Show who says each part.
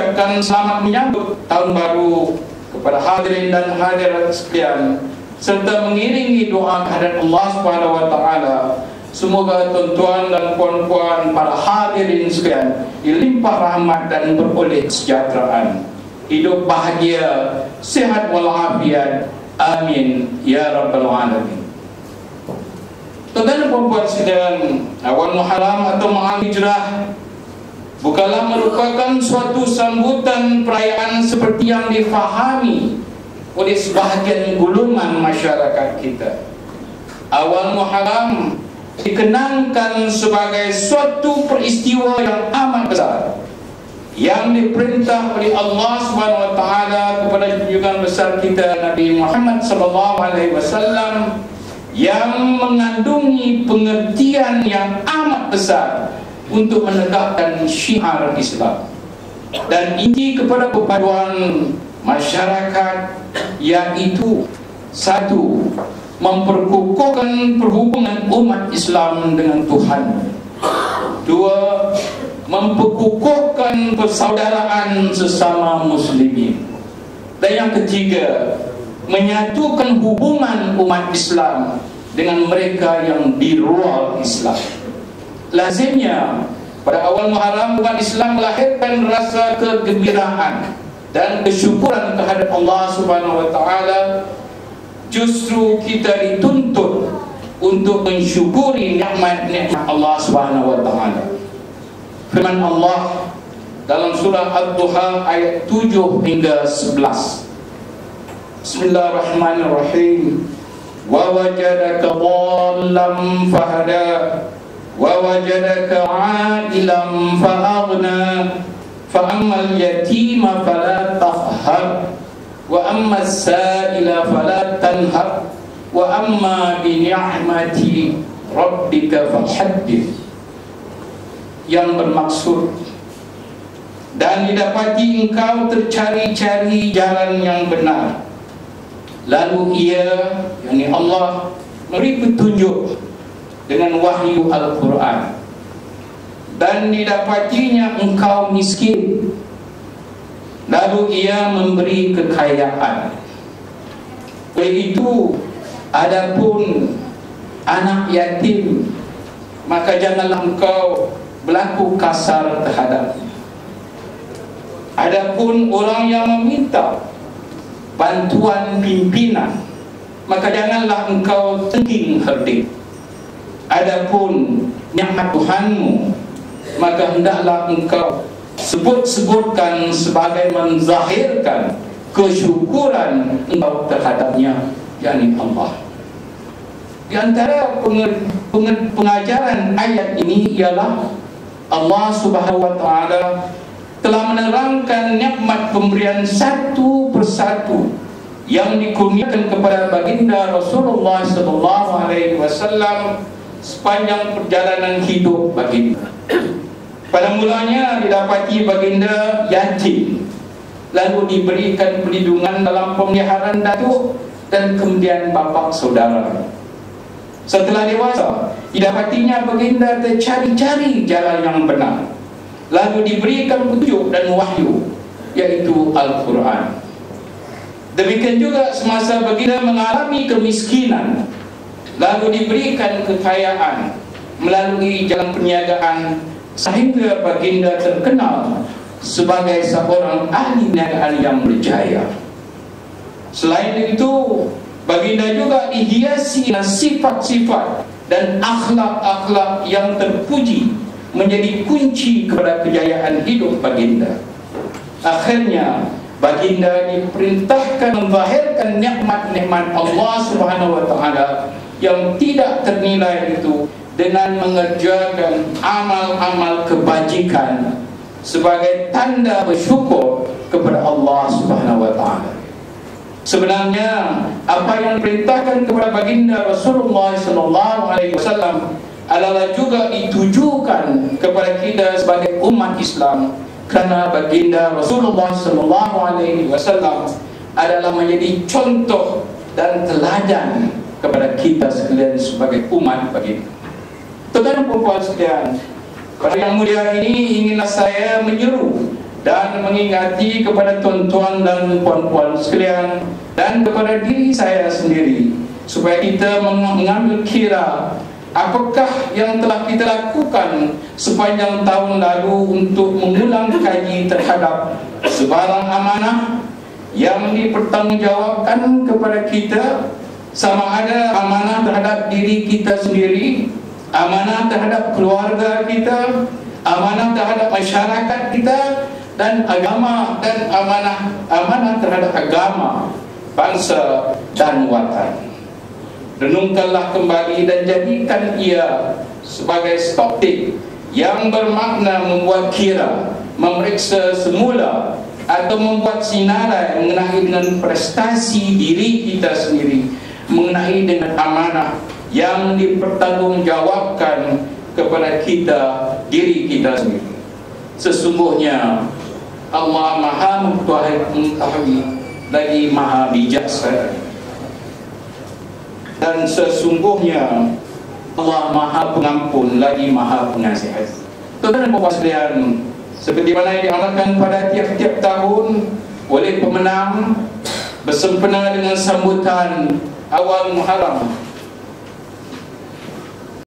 Speaker 1: mengucapkan selamat menyambut tahun baru kepada hadirin dan hadirat sekalian, serta mengiringi doa kehadirat Allah Subhanahu wa taala. Semoga tuan-tuan dan puan-puan para hadirin sekalian dilimpah rahmat dan beroleh kesejahteraan, hidup bahagia, sehat walafiat. Amin ya rabbal alamin. Tuan-tuan dan puan-puan sekalian, awal Muharram atau Mahal Hijrah bukanlah merupakan suatu sambutan perayaan seperti yang difahami oleh sebahagian golongan masyarakat kita. Awal Muharram dikenangkan sebagai suatu peristiwa yang amat besar yang diperintah oleh Allah Subhanahu wa taala kepada junjungan besar kita Nabi Muhammad sallallahu alaihi wasallam, yang mengandungi pengertian yang amat besar untuk menegakkan syiar Islam dan inti kepada perpaduan masyarakat, yaitu satu, memperkukuhkan perhubungan umat Islam dengan Tuhan. Dua, memperkukuhkan persaudaraan sesama muslimin. Dan yang ketiga, menyatukan hubungan umat Islam dengan mereka yang di luar Islam. Lazimnya pada awal Muharram umat Islam melahirkan rasa kegembiraan dan kesyukuran kehadirat Allah Subhanahu wa taala. Justru kita dituntut untuk mensyukuri nikmat-nikmat Allah Subhanahu wa taala. Firman Allah dalam surah Ad-Duha ayat 7 hingga 11. Bismillahirrahmanirrahim. Wa wajadaka dhallan fahada wa wajadaka 'ailan fa'aghna fa ammal yatima fala taqhar wa amma as-sa'ila fala tanhar wa amma bi ni'mati rabbika fahaddits. Yang bermaksud, dan didapati engkau tercari-cari jalan yang benar, lalu ia, yakni Allah, memberi petunjuk dengan wahyu Al-Quran, dan didapatinya engkau miskin, lalu ia memberi kekayaan. Oleh itu, adapun anak yatim, maka janganlah engkau berlaku kasar terhadapnya. Adapun orang yang meminta bantuan pimpinan, maka janganlah engkau tengging herdik. Adapun nikmat Tuhanmu, maka hendaklah engkau sebut-sebutkan sebagai menzahirkan kesyukuran engkau terhadapnya, yakni Allah. Di antara pengajaran ayat ini ialah Allah Subhanahu wa taala telah menerangkan nikmat pemberian satu persatu yang dikurniakan kepada baginda Rasulullah sallallahu alaihi wasallam sepanjang perjalanan hidup baginda. Pada mulanya didapati baginda yatim, lalu diberikan perlindungan dalam pemeliharaan datuk dan kemudian bapa saudara. Setelah dewasa, didapatinya baginda tercari-cari jalan yang benar, lalu diberikan petunjuk dan wahyu, yaitu Al-Quran. Demikian juga semasa baginda mengalami kemiskinan, lalu diberikan kekayaan melalui jalan perniagaan, sehingga baginda terkenal sebagai seorang ahli perniagaan yang berjaya. Selain itu, baginda juga dihiasi dengan sifat-sifat dan akhlak-akhlak yang terpuji, menjadi kunci kepada kejayaan hidup baginda. Akhirnya baginda diperintahkan menzahirkan nikmat-nikmat Allah Subhanahu wa taala yang tidak ternilai itu dengan mengerjakan amal-amal kebajikan sebagai tanda bersyukur kepada Allah Subhanahu wa taala. Sebenarnya apa yang diperintahkan kepada baginda Rasulullah sallallahu alaihi wasallam adalah juga ditujukan kepada kita sebagai umat Islam, kerana baginda Rasulullah sallallahu alaihi wasallam adalah menjadi contoh dan teladan kepada kita sekalian sebagai umat baginda. Tuan-tuan dan puan-puan sekalian, pada yang mulia ini inginlah saya menyeru dan mengingati kepada tuan-tuan dan puan-puan sekalian dan kepada diri saya sendiri, supaya kita mengambil kira apakah yang telah kita lakukan sepanjang tahun lalu untuk mengulang kaji terhadap sebarang amanah yang dipertanggungjawabkan kepada kita, sama ada amanah terhadap diri kita sendiri, amanah terhadap keluarga kita, amanah terhadap masyarakat kita, dan agama, dan amanah terhadap agama, bangsa dan watan. Renungkanlah kembali dan jadikan ia sebagai stoptik yang bermakna membuat kira, memeriksa semula atau membuat sinarai mengenai dengan prestasi diri kita sendiri, mengenai dengan amanah yang dipertanggungjawabkan kepada kita, diri kita sendiri. Sesungguhnya Allah Maha mengetahui lagi Maha bijaksana, dan sesungguhnya Allah Maha Pengampun lagi Maha Pengasih. Tuan-tuan dan puan sekalian, seperti mana yang diamalkan pada tiap-tiap tahun oleh pemenang bersempena dengan sambutan awal Muharram